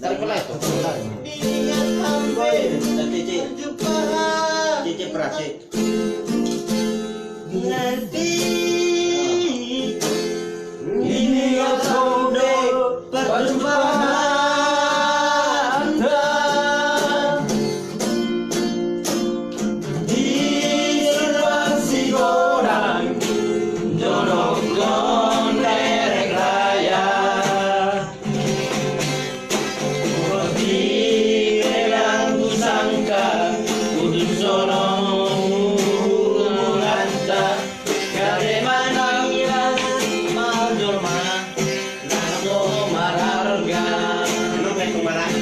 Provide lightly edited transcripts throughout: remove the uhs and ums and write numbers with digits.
Tarik pula itu. Ingat hampir Cici, berjumpa. cici perasi. Nanti ini kode perjumpaan di situasi godang jodoh derek raya. Seperti yang kusangka kudu sono mulanta kade manangan majorma naso mararga Lu kayak kemarahan.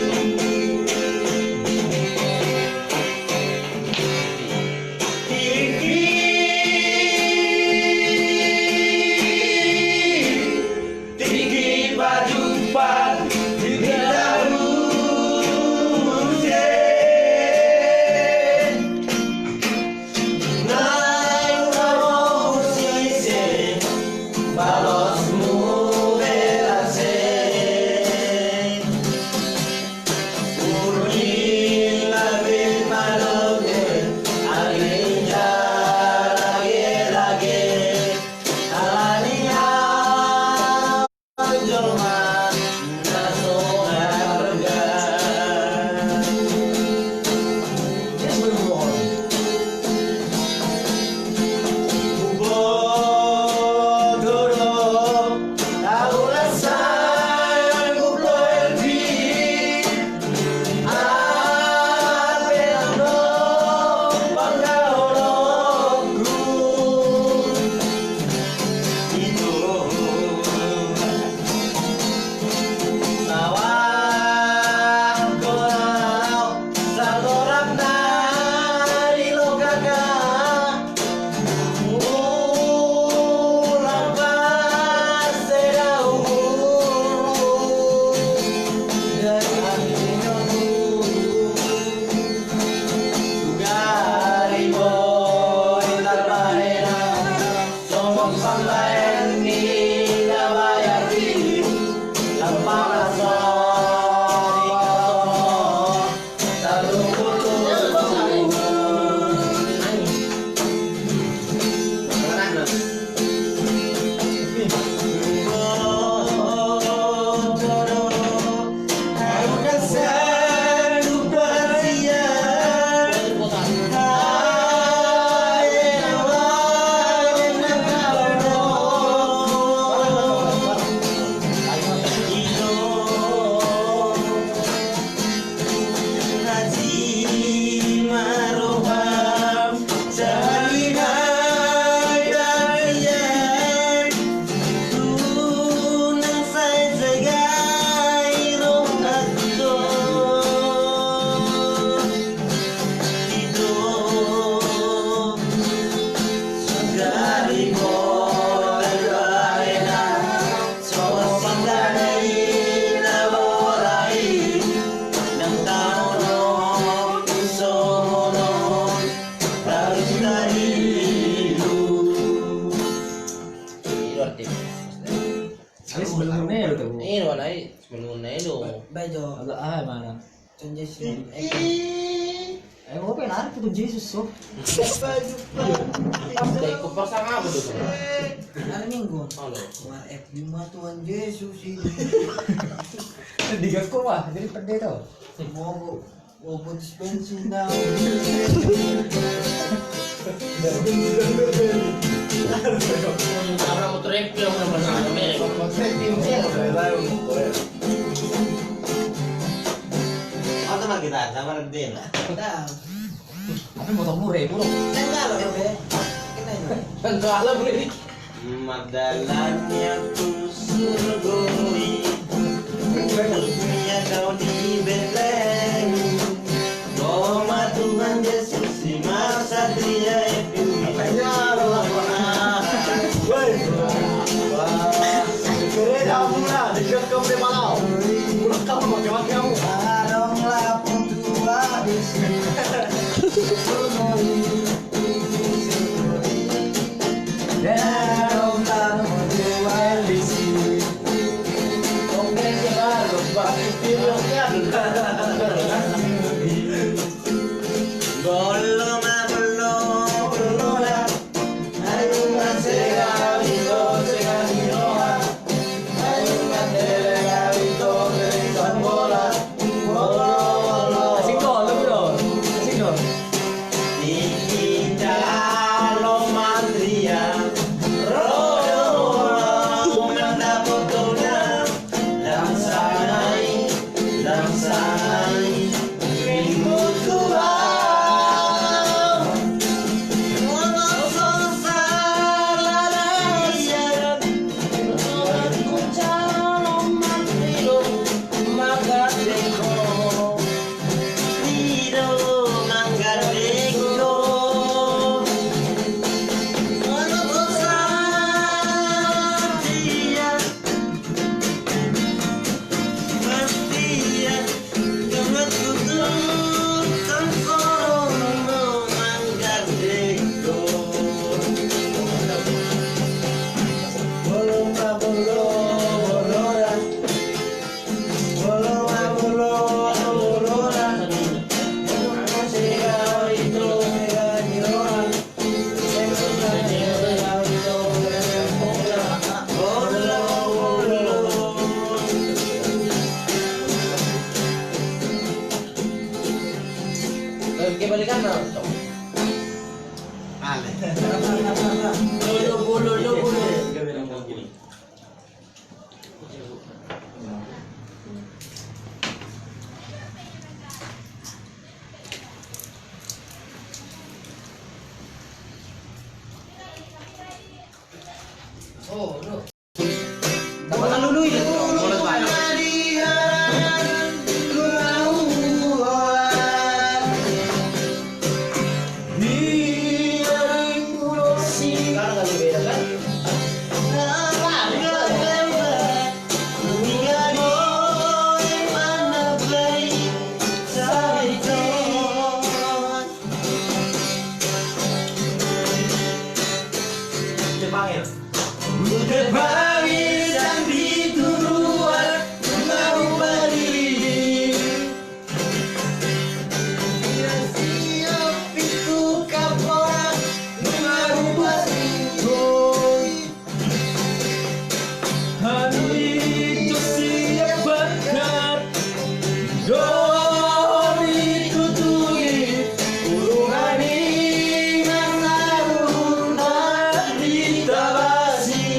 Tinggi berjumpa di dalam naik kamu sisi balosmu berase urni lebih maluke alinja lagi alania jelma naso harga Bodoh, tahu rasa gublo elvi apelando panggaolongku itu awak korau salorap dari lokaka ulang serau Gari boy talbarena somos sambayan ni nabayari lampalasan ikasono Ini sebelum ini tuh. Ini mana ini? Sebelum itu. Bejo Agak mana? Tunjesu Mau pengen tuh Yesus so. Dari kupar sama apa tuh? hari Minggu Halo. FB Tuhan Yesus ini Tiga wah jadi pede tuh. mau putus bensin now Abra motor yang Atau mah kita sama Redin. dah Tapi motor murah bro. enggak loh ya kita ini Tentu alam beli. Madalanya ku surgoi, dunia kau di Betlehem. Doa Tuhan Yesus di masa dia itu. Aronglah puntua di sini Belum belum ayo ngasih itu sekarang ayo ngasih itu dengan bola Asik dong, lu dong. Asik dong. Kita lo mandria rodo mendapatkan langsai minggu tua Balikan dong. Oh, lu. Tambahkan dulu ya. Udah pagi dan dituruan mengubah diri. Siap itu kapal mengubah diri. Hari itu siap bakar dori tuturi urani manaruna ditabasi.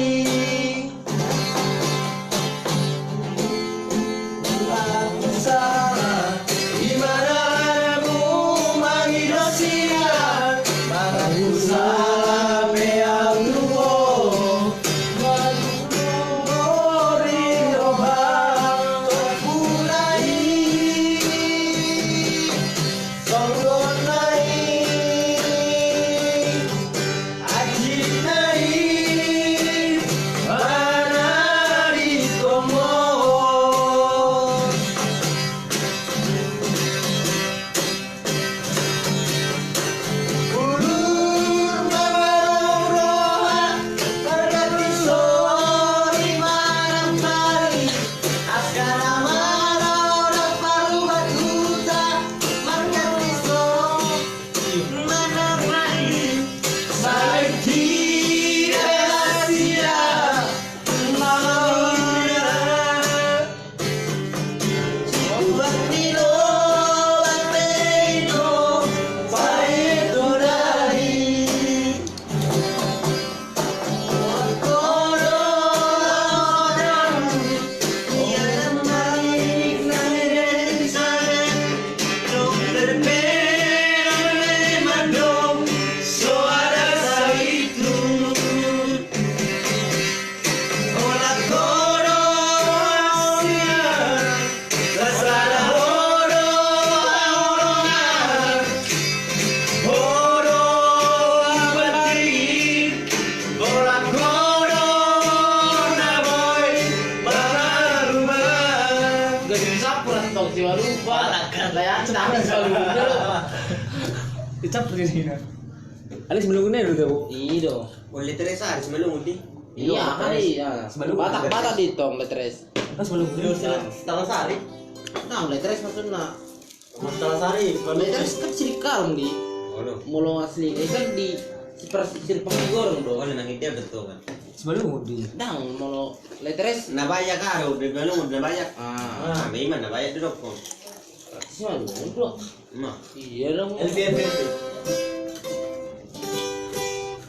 Dicap di sini. Ada sebelum ini dulu tuh. Iya dong. Boleh Teresa hari sebelum ini. Iya kali ya. Sebelum Batak ditong letres. Kan sebelum ini. Setahun sehari. Nah, letres maksudnya. Masalah sari, Letres kan sirikal di Waduh. molo asli kan di seperti sirpang gorong do. Wala nang dia betul kan. Sebelum di. Dang molo letres. Nabaya ka ro, de belum nabaya. Ah, Kami man nabaya dulu kok. sih malu. Mah. Iya dong. LPFP.